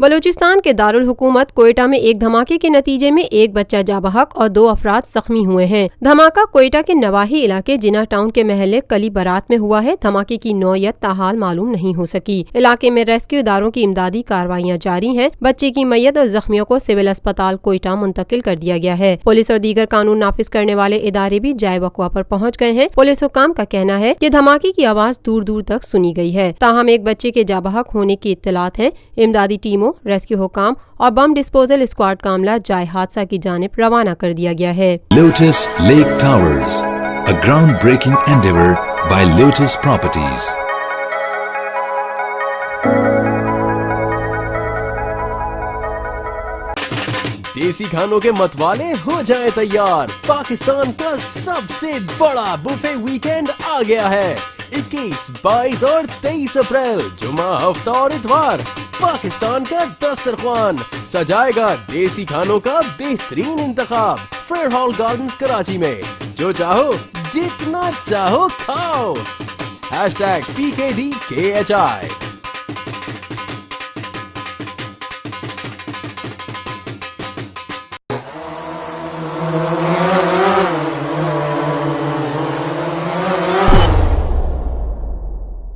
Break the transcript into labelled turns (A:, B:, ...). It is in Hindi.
A: बलूचिस्तान के दारुल हुकूमत कोयटा में एक धमाके के नतीजे में एक बच्चा जाबहक और 2 अफराद जख्मी हुए हैं। धमाका कोयटा के नवाही इलाके जिना टाउन के महल्ले कली बरात में हुआ है। धमाके की नौयत ताहाल मालूम नहीं हो सकी। इलाके में रेस्क्यू इदारों की इमदादी कार्रवाइयाँ जारी हैं। बच्चे की मैयत और जख्मियों को सिविल अस्पताल कोयटा मुंतकिल कर दिया गया है। पुलिस और दीगर कानून नाफिज करने वाले इदारे भी जाए वक़्वा पर पहुँच गए हैं। पुलिस हुकाम का कहना है कि धमाके की आवाज दूर दूर तक सुनी गई है। ताहम एक बच्चे के जाबहक होने की इत्तलात है। इमदादी टीमों, रेस्क्यू हुकाम और बम डिस्पोजल स्क्वाड का अमला जाए हादसा की जानिब रवाना कर दिया गया है।
B: Lotus lake towers, a groundbreaking endeavor by Lotus Properties.
C: देसी खानों के मतवाले हो जाएं तैयार। पाकिस्तान का सबसे बड़ा बुफे वीकेंड आ गया है। 21, 22 और 23 अप्रैल जुमा, हफ्ता और इतवार पाकिस्तान का दस्तरख्वान सजाएगा देसी खानों का बेहतरीन इंतखाब फेयर हॉल गार्डन्स कराची में। जो चाहो जितना चाहो खाओ। #PKDKHI